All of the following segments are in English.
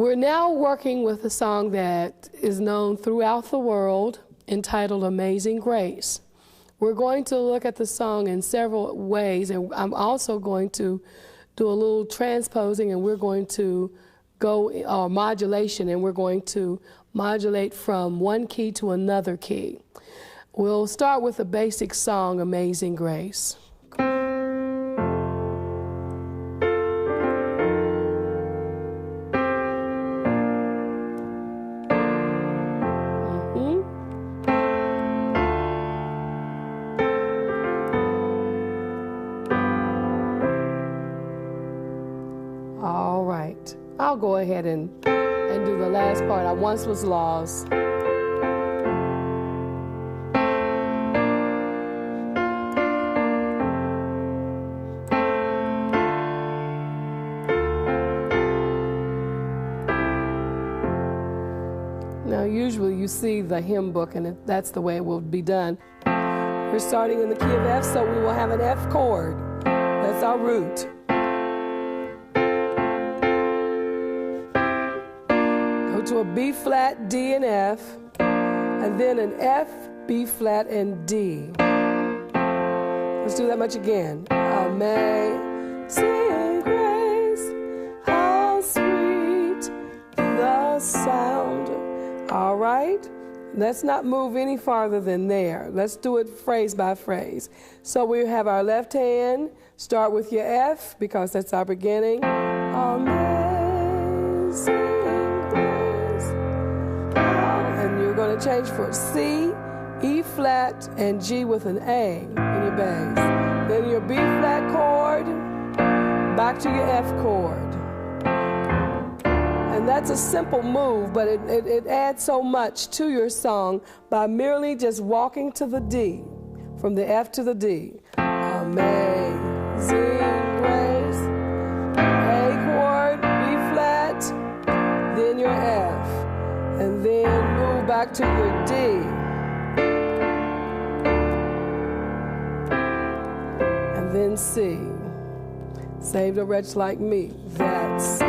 We're now working with a song that is known throughout the world entitled Amazing Grace. We're going to look at the song in several ways, and I'm also going to do a little transposing, and we're going to go modulation, and we're going to modulate from one key to another key. We'll start with the basic song, Amazing Grace. All right, I'll go ahead and do the last part. I once was lost. Now, usually you see the hymn book, and that's the way it will be done. We're starting in the key of F, so we will have an F chord. That's our root. To a B flat, D, and F, and then an F, B flat, and D. Let's do that much again. Amazing grace, how sweet the sound. All right, let's not move any farther than there. Let's do it phrase by phrase. So we have our left hand, start with your F, because that's our beginning. Amazing. You're going to change for C, E flat, and G with an A in your bass. Then your B flat chord, back to your F chord. And that's a simple move, but it adds so much to your song by merely just walking to the D, from the F to the D. Amazing grace, A chord, B flat, then your F. And then move back to your D. And then C. Saved a wretch like me. That saved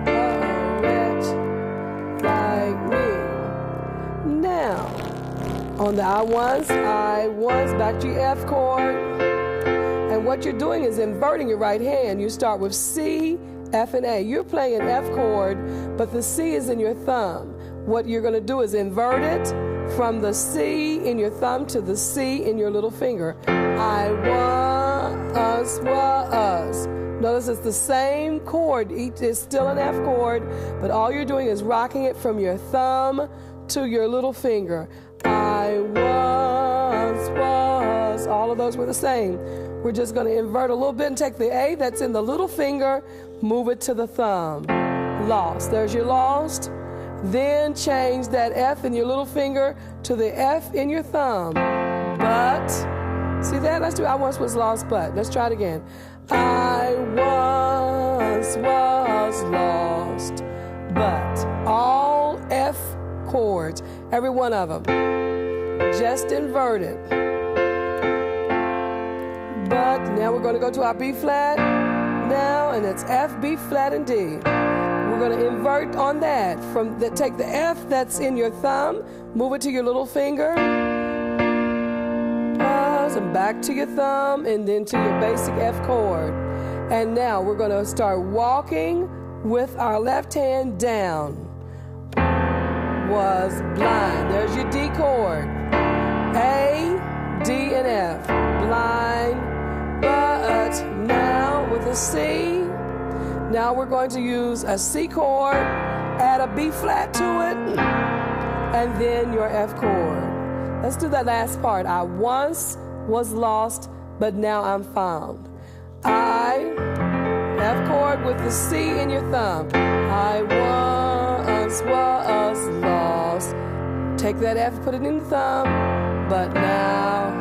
a wretch like me. Now, on the I once, back to your F chord. And what you're doing is inverting your right hand. You start with C, F, and A. You're playing an F chord, but the C is in your thumb. What you're going to do is invert it from the C in your thumb to the C in your little finger. I was. Notice it's the same chord. Each is still an F chord, but all you're doing is rocking it from your thumb to your little finger. I was. All of those were the same. We're just going to invert a little bit and take the A that's in the little finger, move it to the thumb. Lost. There's your lost. Then change that F in your little finger to the F in your thumb. But, see that? Let's do I once was lost, but. Let's try it again. I once was lost, but. All F chords, every one of them. Just inverted. But now we're going to go to our B flat now, and it's F, B flat, and D. We're going to invert on that. Take the F that's in your thumb, move it to your little finger, pause, and back to your thumb, and then to your basic F chord. And now we're going to start walking with our left hand down. Was blind. There's your D chord. A, D, and F. Blind. But now with a C, now we're going to use a C chord, add a B flat to it, and then your F chord. Let's do that last part. I once was lost, but now I'm found. I, F chord with the C in your thumb. I once was lost. Take that F, put it in the thumb, but now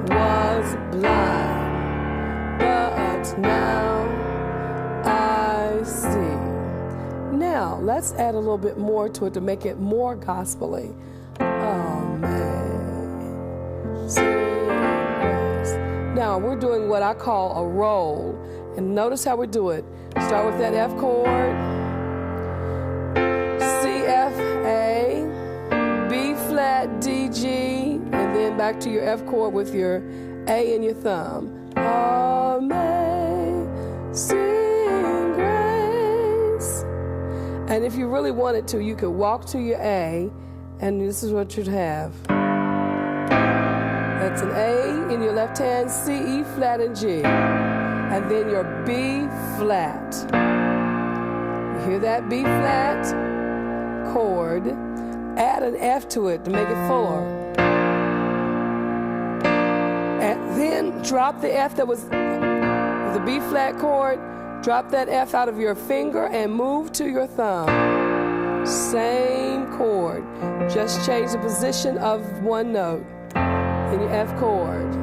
was blind, but now I see. Now, let's add a little bit more to it to make it more gospel-y. Amazing grace. Now, we're doing what I call a roll. And notice how we do it. Start with that F chord, C, F, A, B flat, D, G, and then back to your F chord with your A and your thumb. Amazing grace. And if you really wanted to, you could walk to your A, and this is what you'd have. That's an A in your left hand, C, E flat, and G. And then your B flat. You hear that B flat chord? Add an F to it to make it fuller. And then drop the F that was with the B flat chord. Drop that F out of your finger and move to your thumb. Same chord. Just change the position of one note in your F chord.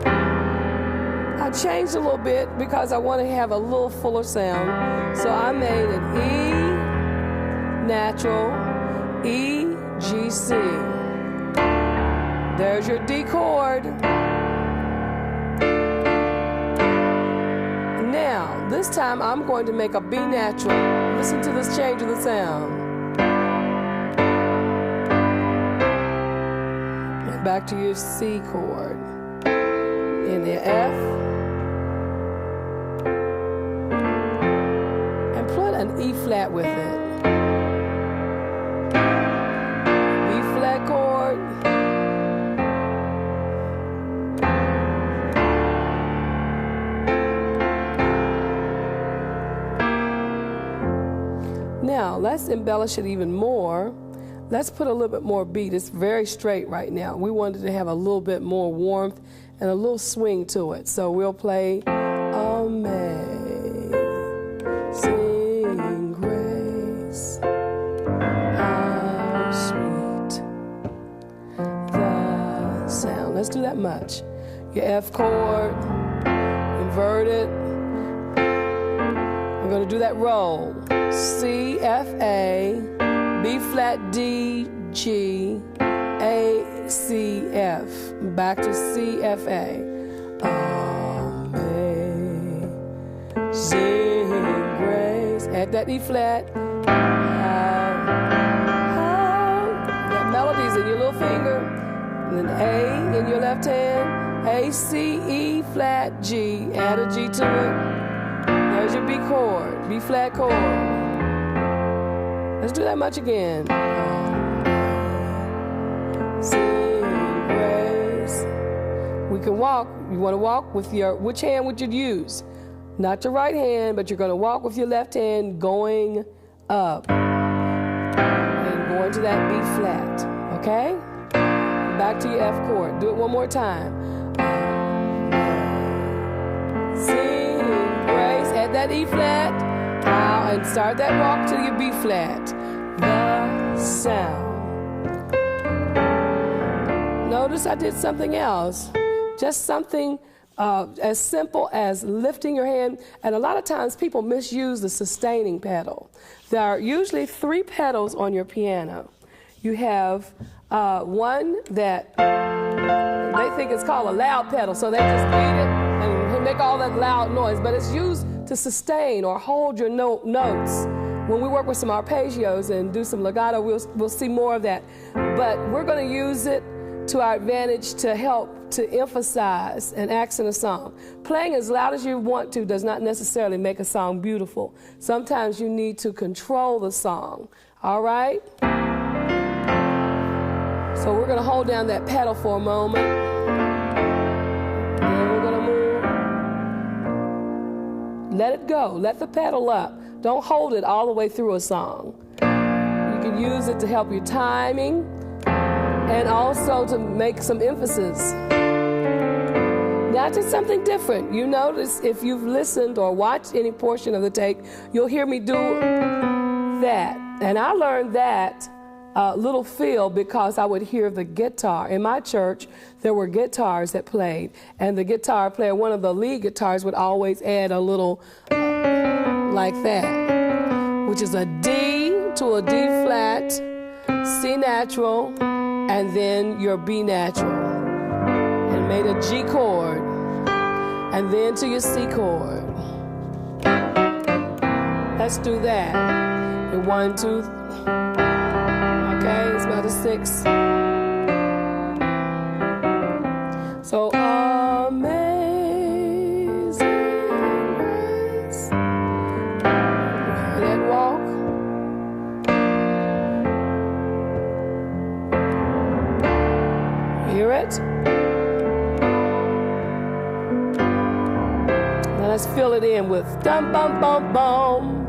I changed a little bit because I want to have a little fuller sound. So I made an E natural, E, G, C. There's your D chord. Now, this time I'm going to make a B natural. Listen to this change of the sound. And back to your C chord. In the F. And put an E flat with it. B flat chord. Now, let's embellish it even more. Let's put a little bit more beat. It's very straight right now. We wanted to have a little bit more warmth and a little swing to it. So we'll play Amazing Grace, how sweet the sound. Let's do that much. Your F chord, invert it. We're going to do that roll. C, F, A, B flat, D, G, A, C, F. Back to C, F, A. Amazing grace. Add that E flat. That melody's in your little finger. And then A in your left hand. A, C, E flat, G. Add a G to it. There's your B chord, B flat chord. Let's do that much again. Sing grace. We can walk. You want to walk with your, which hand would you use? Not your right hand, but you're going to walk with your left hand going up. And going to that B flat, okay? Back to your F chord. Do it one more time. Sing grace. Add that E flat. And start that walk to your B flat. The sound. Notice I did something else. Just something as simple as lifting your hand. And a lot of times people misuse the sustaining pedal. There are usually 3 pedals on your piano. You have one that they think it's called a loud pedal, so they just beat it and make all that loud noise. But it's used to sustain or hold your notes. When we work with some arpeggios and do some legato, we'll see more of that. But we're going to use it to our advantage to help to emphasize an accent a song. Playing as loud as you want to does not necessarily make a song beautiful. Sometimes you need to control the song. All right? So we're going to hold down that pedal for a moment. Then we're going to move. Let it go. Let the pedal up. Don't hold it all the way through a song. You can use it to help your timing and also to make some emphasis. Now, just something different. You notice if you've listened or watched any portion of the tape, you'll hear me do that. And I learned that little feel because I would hear the guitar. In my church, there were guitars that played, and the guitar player, one of the lead guitars, would always add a little like that, which is a D to a D flat, C natural, and then your B natural, and made a G chord, and then to your C chord. Let's do that. And 1, 2. Okay, it's about a 6. So amazing grace. That walk. Hear it? Now let's fill it in with dum bum bum bum.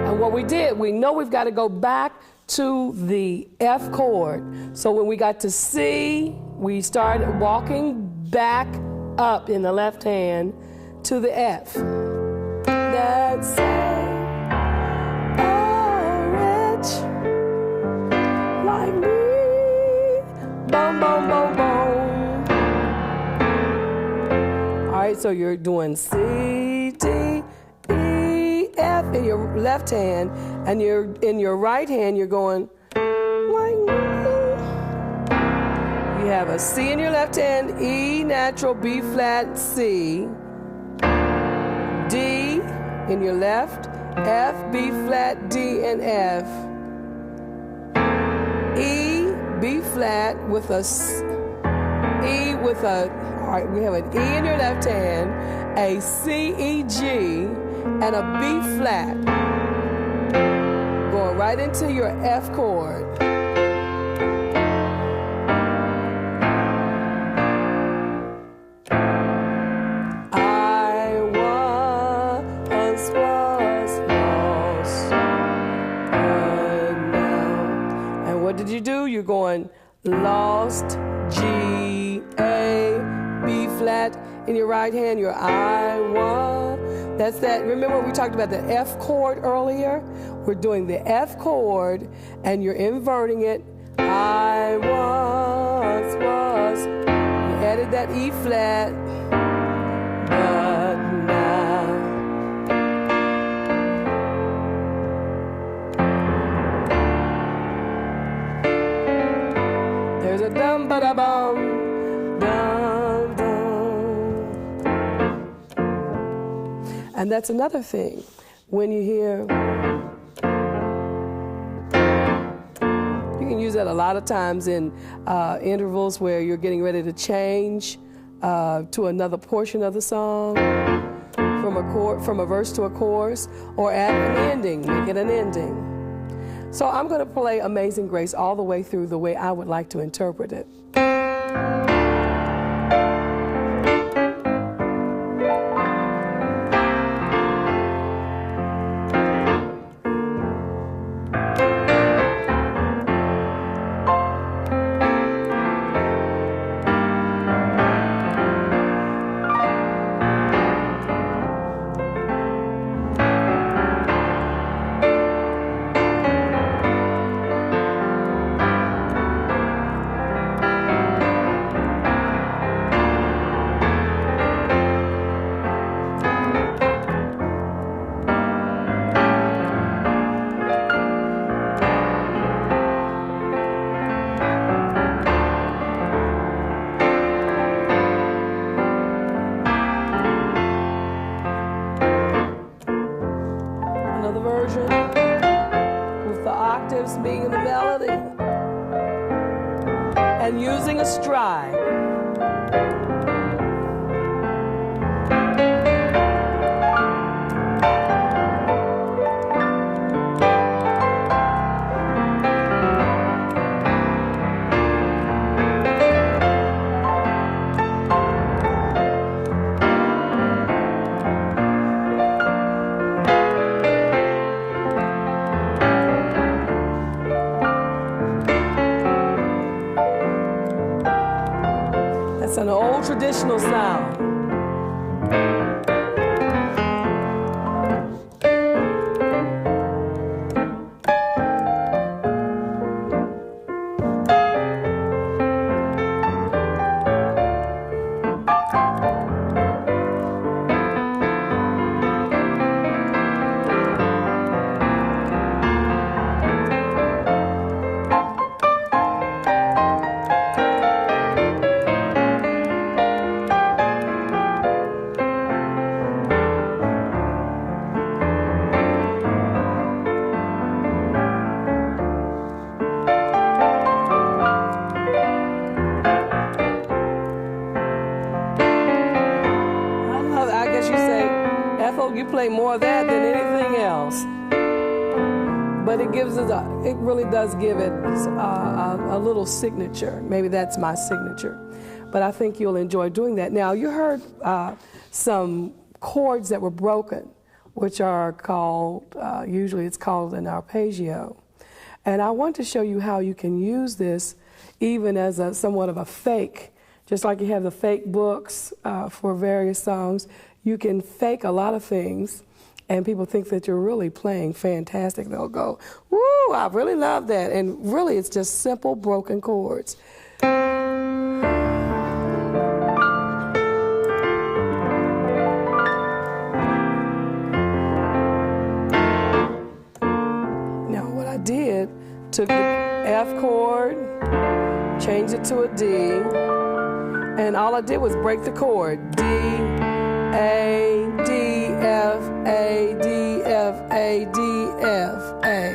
And what we did, we know we've got to go back to the F chord. So when we got to C, we started walking back up in the left hand to the F. That's rich like me. Boom, boom, boom, boom. All right, so you're doing C, D, E, F in your left hand, and you're in your right hand, you're going like me. You have a C in your left hand, E natural, B flat, C, D in your left, F, B flat, D, and F, E, B flat with a E with a, all right, we have an E in your left hand, a C, E, G, and a B flat, going right into your F chord. I once was lost, but now. And what did you do? You're going lost, G, A, B flat in your right hand, your I want. That's that. Remember we talked about the F chord earlier? We're doing the F chord and you're inverting it. I once was. You added that E flat, but now. There's a dum ba da bum, dum dum. And that's another thing. When you hear, you can use that a lot of times in intervals where you're getting ready to change to another portion of the song, from a verse to a chorus, or add an ending, make it an ending. So I'm going to play Amazing Grace all the way through the way I would like to interpret it. Being in the melody and using a stride. It's an old traditional sound. you play more of that than anything else. But it gives it, it really does give it a little signature. Maybe that's my signature. But I think you'll enjoy doing that. Now, you heard some chords that were broken, which are called, usually it's called an arpeggio. And I want to show you how you can use this even as somewhat of a fake. Just like you have the fake books for various songs, you can fake a lot of things, and people think that you're really playing fantastic. They'll go, woo, I really love that. And really, it's just simple broken chords. Now, what I did, took the F chord, changed it to a D, and all I did was break the chord. D, A, D, F, A, D, F, A, D, F, A.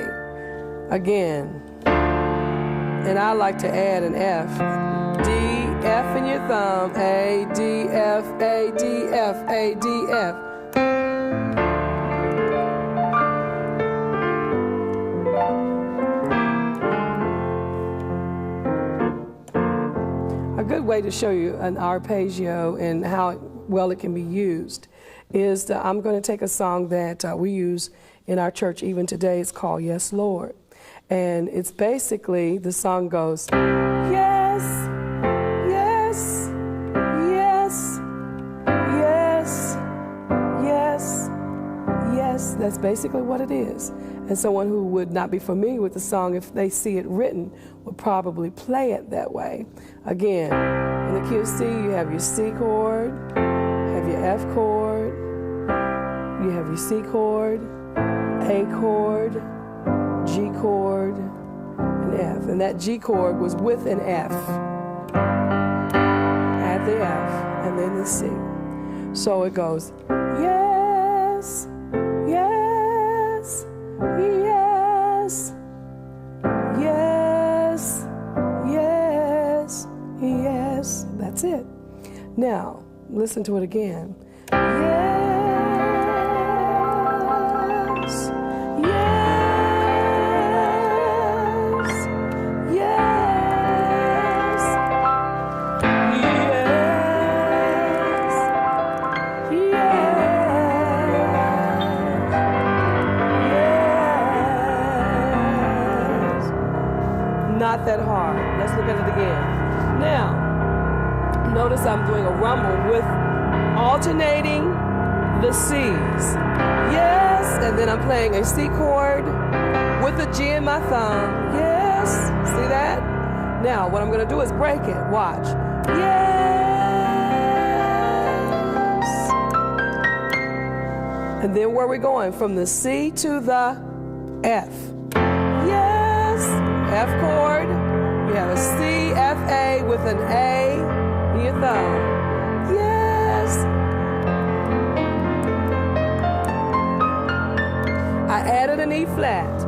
Again. And I like to add an F. D, F in your thumb, A, D, F, A, D, F, A, D, F. A good way to show you an arpeggio and how well it can be used is that I'm going to take a song that we use in our church even today. It's called Yes, Lord. And it's basically, the song goes, yes, yes, yes, yes, yes, yes. That's basically what it is. And someone who would not be familiar with the song, if they see it written, would probably play it that way. Again, in the key of C, you have your C chord, have your F chord, you have your C chord, A chord, G chord, and F. And that G chord was with an F. Add the F, and then the C. So it goes, yes, yes, yes, yes, yes, yes. That's it. Now, listen to it again. Yes, yes, yes, yes, yes. Not that hard. Let's look at it again. Now, notice I'm doing a rumble with alternating the C's. Yes, and then I'm playing a C chord with a G in my thumb. Yes, see that? Now, what I'm going to do is break it. Watch. Yes. And then where are we going? From the C to the F. Yes. F chord. You have a C, F, A with an A in your thumb. Yes. I added an E flat.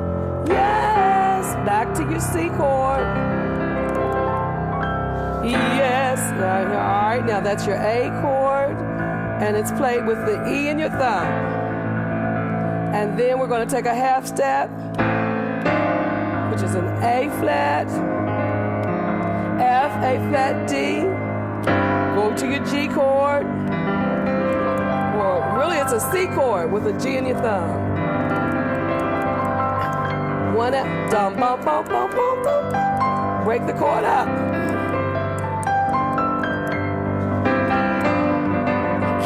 Yes. Back to your C chord. Yes. All right. Now that's your A chord, and it's played with the E in your thumb. And then we're going to take a half step, which is an A flat, F, A flat, D. Go to your G chord. Well, really it's a C chord with a G in your thumb. One up, dum, bum, bum, bum, bum, bum. Break the chord up.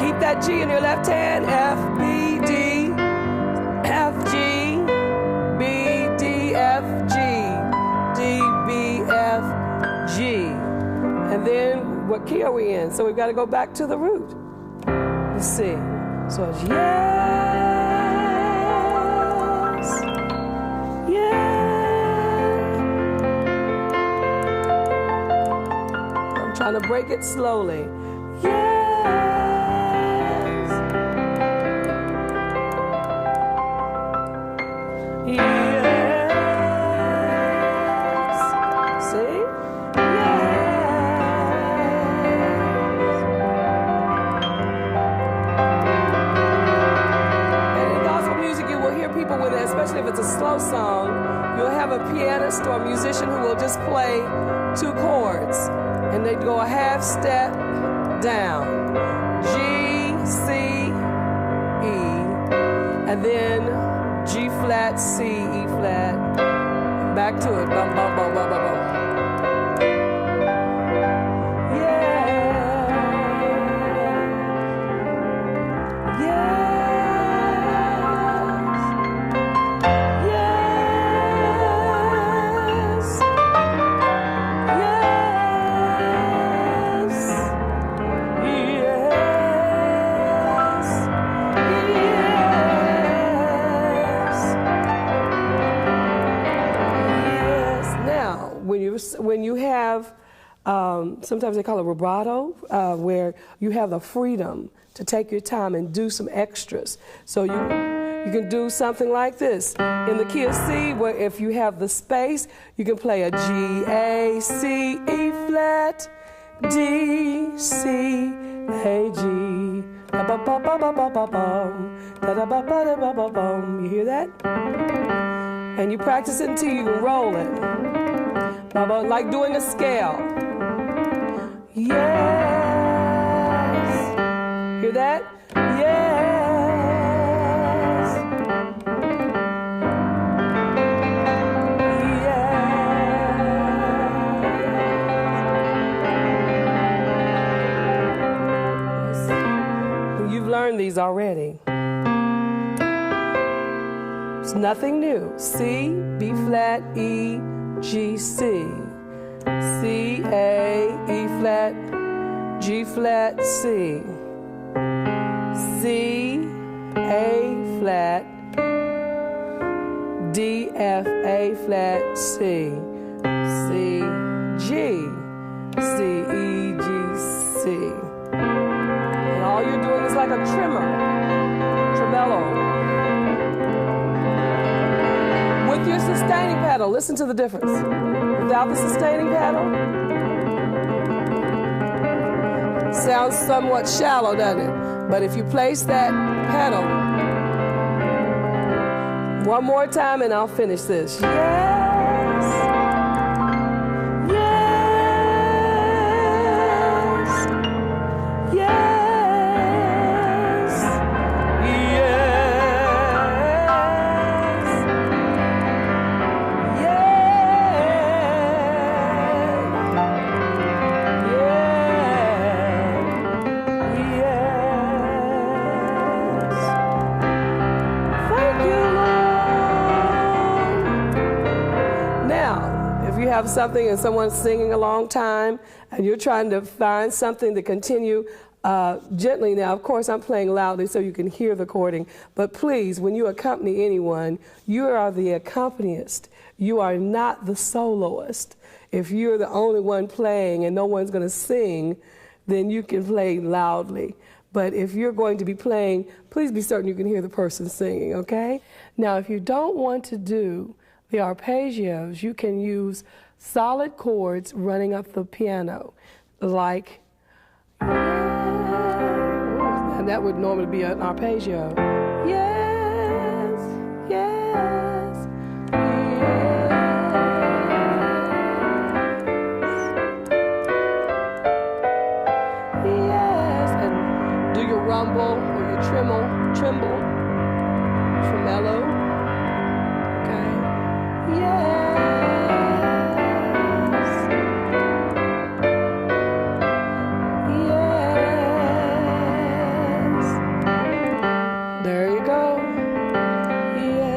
Keep that G in your left hand. F, B, D, F, G, B, D, F, G, D, B, F, G. And then what key are we in? So we've got to go back to the root. Let's see. So it's yes, yes. I'm trying to break it slowly. Yes, yes. See? slow song, you'll have a pianist or a musician who will just play 2 chords, and they go a half step down, G, C, E, and then G flat, C, E flat, back to it, bum, bum, bum, bum, bum, bum. When you have, sometimes they call it vibrato, where you have the freedom to take your time and do some extras. So you can do something like this. In the key of C, where if you have the space, you can play a G, A, C, E flat, D, C, A, G. You hear that? And you practice it until you can roll it. Like doing a scale. Yes. Hear that? Yes. Yes. You've learned these already. It's nothing new. C, B flat, E, G, C, C, A, E flat, G flat, C, C, A flat, D, F, A flat, C, C, G, C, E, G, C. And all you're doing is like a tremolo. With your sustaining pedal, listen to the difference. Without the sustaining pedal, sounds somewhat shallow, doesn't it? But if you place that pedal, one more time and I'll finish this. Yes. Yes. Yes. Have something and someone's singing a long time and you're trying to find something to continue gently. Now, of course, I'm playing loudly so you can hear the chording, but please, when you accompany anyone, you are the accompanist. You are not the soloist. If you're the only one playing and no one's going to sing, then you can play loudly. But if you're going to be playing, please be certain you can hear the person singing, okay? Now, if you don't want to do the arpeggios, you can use solid chords running up the piano, like, and that would normally be an arpeggio. Yes, yes, yes, and do your rumble or your tremolo.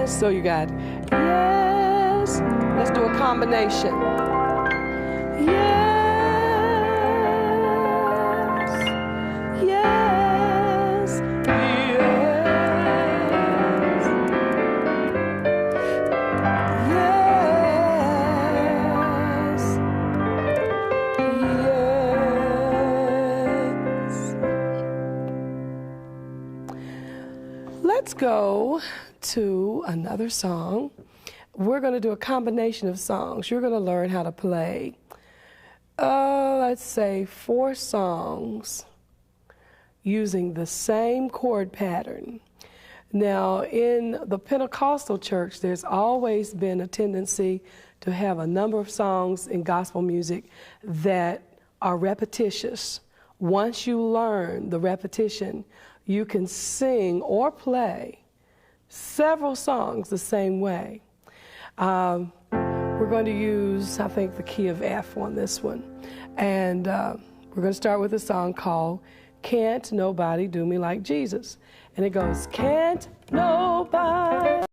So you got yes. Let's do a combination. Yes, yes, yes, yes. Let's go to another song. We're going to do a combination of songs. You're going to learn how to play, let's say 4 songs using the same chord pattern. Now, in the Pentecostal church, there's always been a tendency to have a number of songs in gospel music that are repetitious. Once you learn the repetition, you can sing or play several songs the same way. We're going to use, I think, the key of F on this one. And we're going to start with a song called Can't Nobody Do Me Like Jesus. And it goes, can't nobody